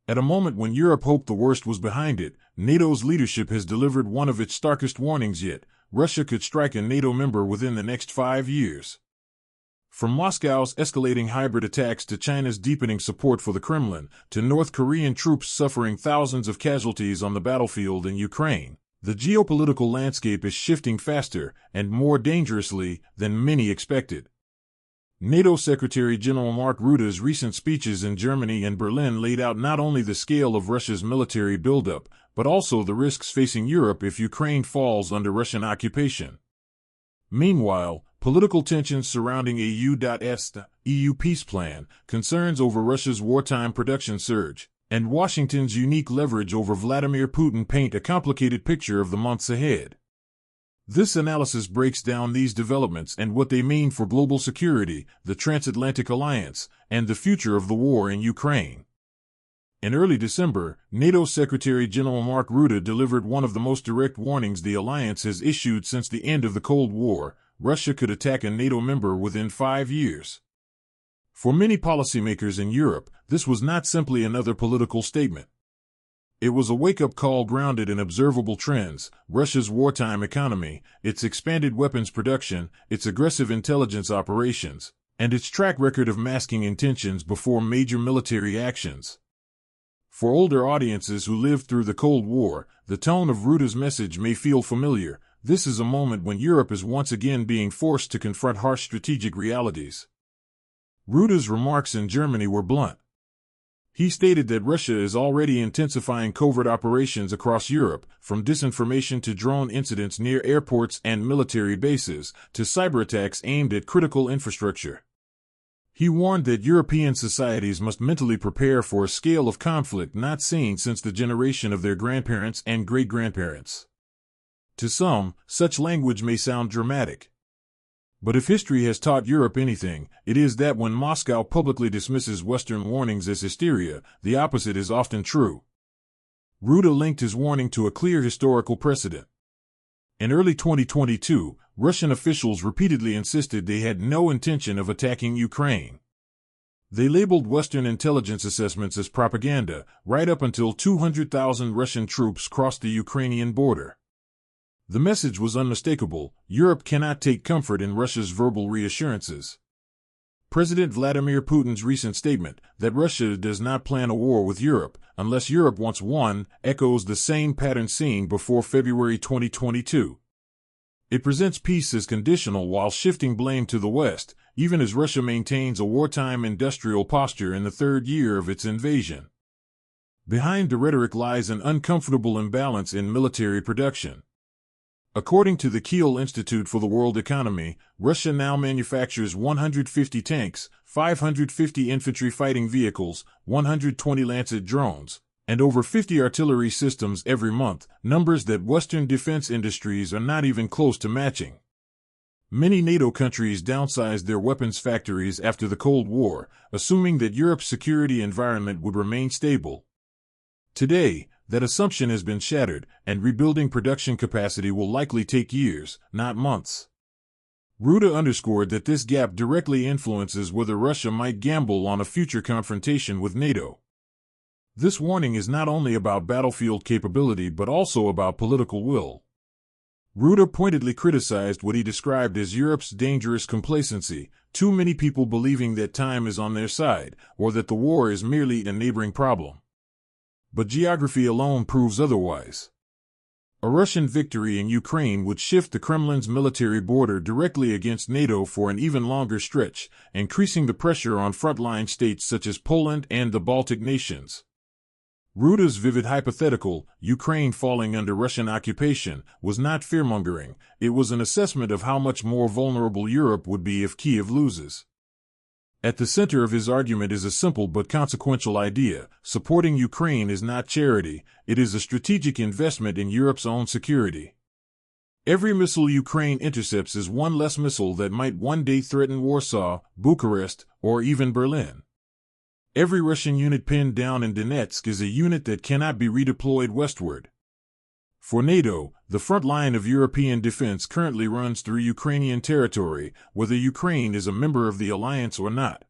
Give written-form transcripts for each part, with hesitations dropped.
At a moment when Europe hoped the worst was behind it, NATO's leadership has delivered one of its starkest warnings yet. Russia could strike a NATO member within the next 5 years. From Moscow's escalating hybrid attacks to China's deepening support for the Kremlin, to North Korean troops suffering thousands of casualties on the battlefield in Ukraine, the geopolitical landscape is shifting faster and more dangerously than many expected. NATO Secretary-General Mark Rutte's recent speeches in Germany and Berlin laid out not only the scale of Russia's military buildup, but also the risks facing Europe if Ukraine falls under Russian occupation. Meanwhile, political tensions surrounding EU peace plan, concerns over Russia's wartime production surge, and Washington's unique leverage over Vladimir Putin paint a complicated picture of the months ahead. This analysis breaks down these developments and what they mean for global security, the transatlantic alliance, and the future of the war in Ukraine. In early December, NATO Secretary-General Mark Rutte delivered one of the most direct warnings the alliance has issued since the end of the Cold War: Russia could attack a NATO member within 5 years. For many policymakers in Europe, this was not simply another political statement. It was a wake-up call grounded in observable trends: Russia's wartime economy, its expanded weapons production, its aggressive intelligence operations, and its track record of masking intentions before major military actions. For older audiences who lived through the Cold War, the tone of Rutte's message may feel familiar. This is a moment when Europe is once again being forced to confront harsh strategic realities. Rutte's remarks in Germany were blunt. He stated that Russia is already intensifying covert operations across Europe, from disinformation to drone incidents near airports and military bases, to cyberattacks aimed at critical infrastructure. He warned that European societies must mentally prepare for a scale of conflict not seen since the generation of their grandparents and great-grandparents. To some, such language may sound dramatic. But if history has taught Europe anything, it is that when Moscow publicly dismisses Western warnings as hysteria, the opposite is often true. Rutte linked his warning to a clear historical precedent. In early 2022, Russian officials repeatedly insisted they had no intention of attacking Ukraine. They labeled Western intelligence assessments as propaganda, right up until 200,000 Russian troops crossed the Ukrainian border. The message was unmistakable: Europe cannot take comfort in Russia's verbal reassurances. President Vladimir Putin's recent statement that Russia does not plan a war with Europe unless Europe wants one echoes the same pattern seen before February 2022. It presents peace as conditional while shifting blame to the West, even as Russia maintains a wartime industrial posture in the third year of its invasion. Behind the rhetoric lies an uncomfortable imbalance in military production. According to the Kiel Institute for the World Economy, Russia now manufactures 150 tanks, 550 infantry fighting vehicles, 120 Lancet drones, and over 50 artillery systems every month, numbers that Western defense industries are not even close to matching. Many NATO countries downsized their weapons factories after the Cold War, assuming that Europe's security environment would remain stable. Today, that assumption has been shattered, and rebuilding production capacity will likely take years, not months. Rutte underscored that this gap directly influences whether Russia might gamble on a future confrontation with NATO. This warning is not only about battlefield capability but also about political will. Rutte pointedly criticized what he described as Europe's dangerous complacency, too many people believing that time is on their side, or that the war is merely a neighboring problem. But geography alone proves otherwise. A Russian victory in Ukraine would shift the Kremlin's military border directly against NATO for an even longer stretch, increasing the pressure on frontline states such as Poland and the Baltic nations. Rutte's vivid hypothetical, Ukraine falling under Russian occupation, was not fearmongering. It was an assessment of how much more vulnerable Europe would be if Kiev loses. At the center of his argument is a simple but consequential idea: supporting Ukraine is not charity, it is a strategic investment in Europe's own security. Every missile Ukraine intercepts is one less missile that might one day threaten Warsaw, Bucharest, or even Berlin. Every Russian unit pinned down in Donetsk is a unit that cannot be redeployed westward. For NATO, the front line of European defense currently runs through Ukrainian territory, whether Ukraine is a member of the alliance or not.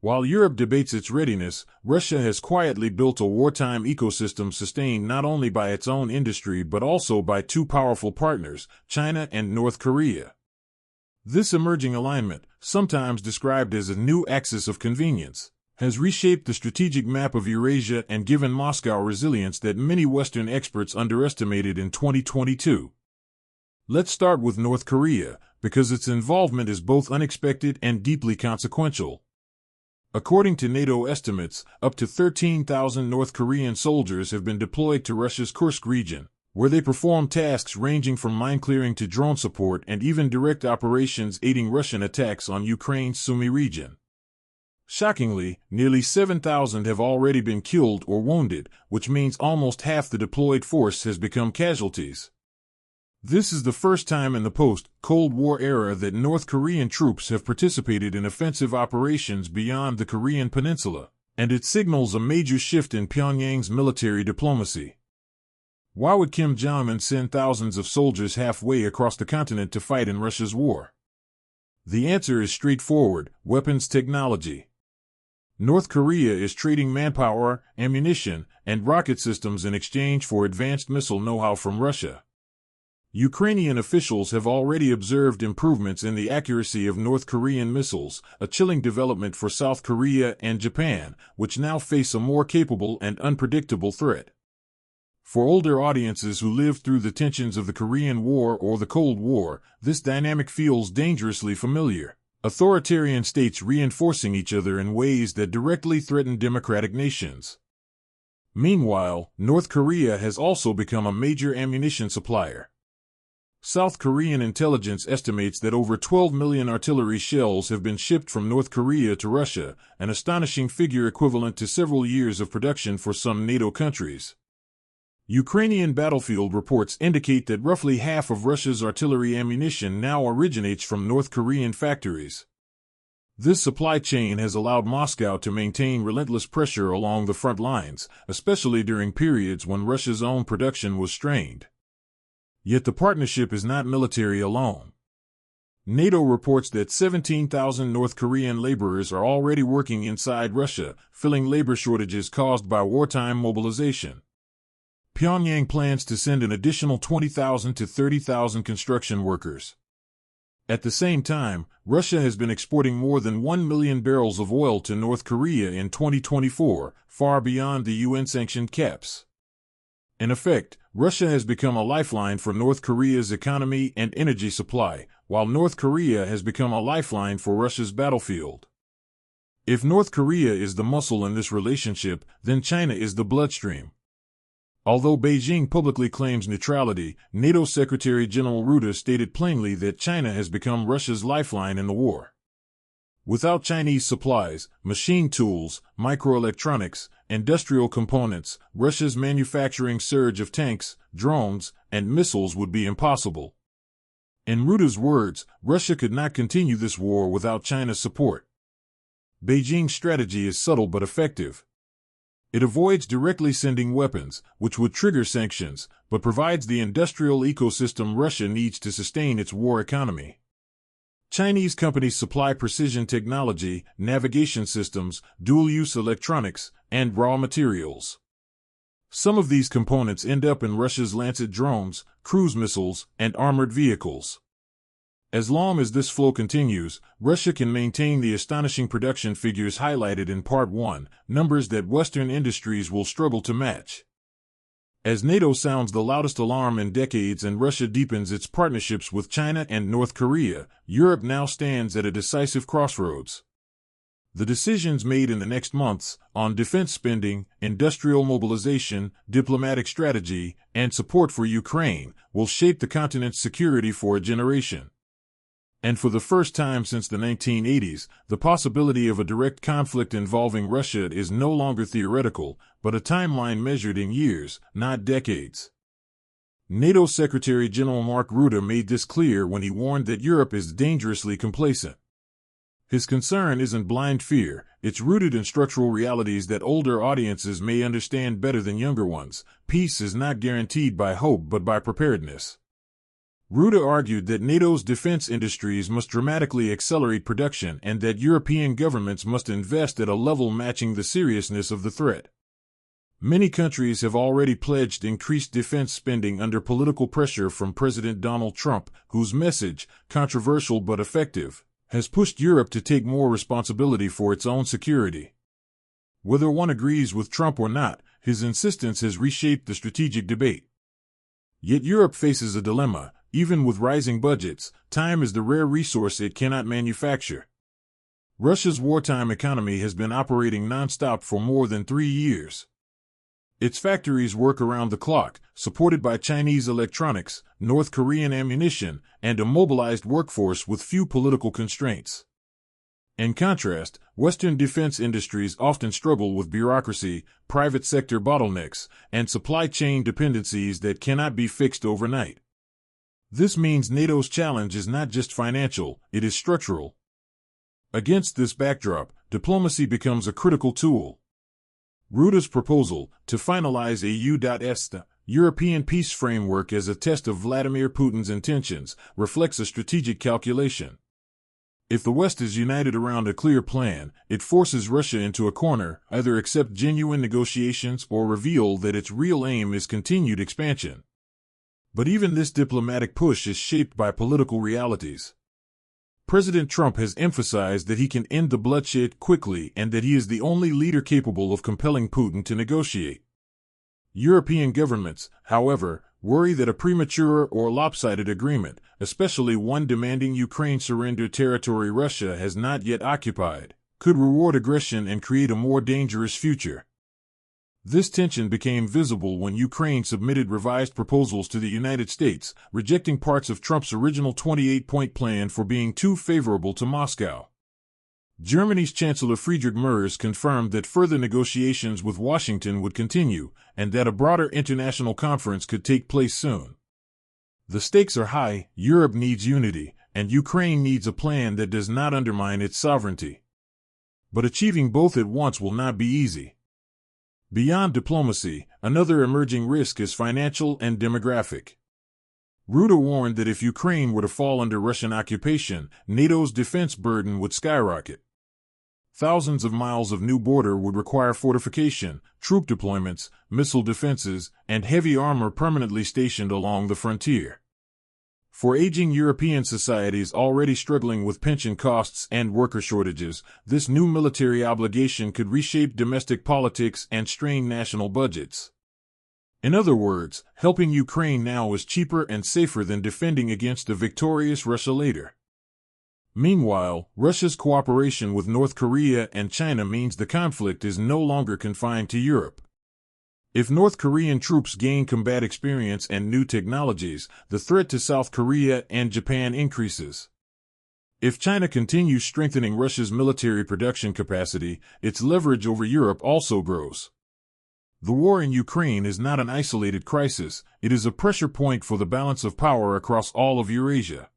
While Europe debates its readiness, Russia has quietly built a wartime ecosystem sustained not only by its own industry but also by two powerful partners, China and North Korea. This emerging alignment, sometimes described as a new axis of convenience, has reshaped the strategic map of Eurasia and given Moscow resilience that many Western experts underestimated in 2022. Let's start with North Korea, because its involvement is both unexpected and deeply consequential. According to NATO estimates, up to 13,000 North Korean soldiers have been deployed to Russia's Kursk region, where they perform tasks ranging from mine clearing to drone support and even direct operations aiding Russian attacks on Ukraine's Sumy region. Shockingly, nearly 7,000 have already been killed or wounded, which means almost half the deployed force has become casualties. This is the first time in the post-Cold War era that North Korean troops have participated in offensive operations beyond the Korean peninsula, and it signals a major shift in Pyongyang's military diplomacy. Why would Kim Jong-un send thousands of soldiers halfway across the continent to fight in Russia's war? The answer is straightforward: weapons technology. North Korea is trading manpower, ammunition, and rocket systems in exchange for advanced missile know-how from Russia. Ukrainian officials have already observed improvements in the accuracy of North Korean missiles, a chilling development for South Korea and Japan, which now face a more capable and unpredictable threat. For older audiences who lived through the tensions of the Korean War or the Cold War, this dynamic feels dangerously familiar. Authoritarian states reinforcing each other in ways that directly threaten democratic nations. Meanwhile, North Korea has also become a major ammunition supplier. South Korean intelligence estimates that over 12 million artillery shells have been shipped from North Korea to Russia, an astonishing figure equivalent to several years of production for some NATO countries. Ukrainian battlefield reports indicate that roughly half of Russia's artillery ammunition now originates from North Korean factories. This supply chain has allowed Moscow to maintain relentless pressure along the front lines, especially during periods when Russia's own production was strained. Yet the partnership is not military alone. NATO reports that 17,000 North Korean laborers are already working inside Russia, filling labor shortages caused by wartime mobilization. Pyongyang plans to send an additional 20,000 to 30,000 construction workers. At the same time, Russia has been exporting more than 1 million barrels of oil to North Korea in 2024, far beyond the UN-sanctioned caps. In effect, Russia has become a lifeline for North Korea's economy and energy supply, while North Korea has become a lifeline for Russia's battlefield. If North Korea is the muscle in this relationship, then China is the bloodstream. Although Beijing publicly claims neutrality, NATO Secretary General Rutte stated plainly that China has become Russia's lifeline in the war. Without Chinese supplies, machine tools, microelectronics, industrial components, Russia's manufacturing surge of tanks, drones, and missiles would be impossible. In Rutte's words, Russia could not continue this war without China's support. Beijing's strategy is subtle but effective. It avoids directly sending weapons, which would trigger sanctions, but provides the industrial ecosystem Russia needs to sustain its war economy. Chinese companies supply precision technology, navigation systems, dual-use electronics, and raw materials. Some of these components end up in Russia's Lancet drones, cruise missiles, and armored vehicles. As long as this flow continues, Russia can maintain the astonishing production figures highlighted in Part 1, numbers that Western industries will struggle to match. As NATO sounds the loudest alarm in decades and Russia deepens its partnerships with China and North Korea, Europe now stands at a decisive crossroads. The decisions made in the next months, on defense spending, industrial mobilization, diplomatic strategy, and support for Ukraine, will shape the continent's security for a generation. And for the first time since the 1980s, the possibility of a direct conflict involving Russia is no longer theoretical, but a timeline measured in years, not decades. NATO Secretary General Mark Rutte made this clear when he warned that Europe is dangerously complacent. His concern isn't blind fear, it's rooted in structural realities that older audiences may understand better than younger ones. Peace is not guaranteed by hope but by preparedness. Rutte argued that NATO's defense industries must dramatically accelerate production and that European governments must invest at a level matching the seriousness of the threat. Many countries have already pledged increased defense spending under political pressure from President Donald Trump, whose message, controversial but effective, has pushed Europe to take more responsibility for its own security. Whether one agrees with Trump or not, his insistence has reshaped the strategic debate. Yet Europe faces a dilemma. Even with rising budgets, time is the rare resource it cannot manufacture. Russia's wartime economy has been operating non-stop for more than 3 years. Its factories work around the clock, supported by Chinese electronics, North Korean ammunition, and a mobilized workforce with few political constraints. In contrast, Western defense industries often struggle with bureaucracy, private sector bottlenecks, and supply chain dependencies that cannot be fixed overnight. This means NATO's challenge is not just financial, it is structural. Against this backdrop, diplomacy becomes a critical tool. Rutte's proposal to finalize a U.S. European peace framework as a test of Vladimir Putin's intentions reflects a strategic calculation. If the West is united around a clear plan, it forces Russia into a corner, either accept genuine negotiations or reveal that its real aim is continued expansion. But even this diplomatic push is shaped by political realities. President Trump has emphasized that he can end the bloodshed quickly and that he is the only leader capable of compelling Putin to negotiate. European governments, however, worry that a premature or lopsided agreement, especially one demanding Ukraine surrender territory Russia has not yet occupied, could reward aggression and create a more dangerous future. This tension became visible when Ukraine submitted revised proposals to the United States, rejecting parts of Trump's original 28-point plan for being too favorable to Moscow. Germany's Chancellor Friedrich Merz confirmed that further negotiations with Washington would continue, and that a broader international conference could take place soon. The stakes are high, Europe needs unity, and Ukraine needs a plan that does not undermine its sovereignty. But achieving both at once will not be easy. Beyond diplomacy, another emerging risk is financial and demographic. Rutte warned that if Ukraine were to fall under Russian occupation, NATO's defense burden would skyrocket. Thousands of miles of new border would require fortification, troop deployments, missile defenses, and heavy armor permanently stationed along the frontier. For aging European societies already struggling with pension costs and worker shortages, this new military obligation could reshape domestic politics and strain national budgets. In other words, helping Ukraine now is cheaper and safer than defending against a victorious Russia later. Meanwhile, Russia's cooperation with North Korea and China means the conflict is no longer confined to Europe. If North Korean troops gain combat experience and new technologies, the threat to South Korea and Japan increases. If China continues strengthening Russia's military production capacity, its leverage over Europe also grows. The war in Ukraine is not an isolated crisis, it is a pressure point for the balance of power across all of Eurasia.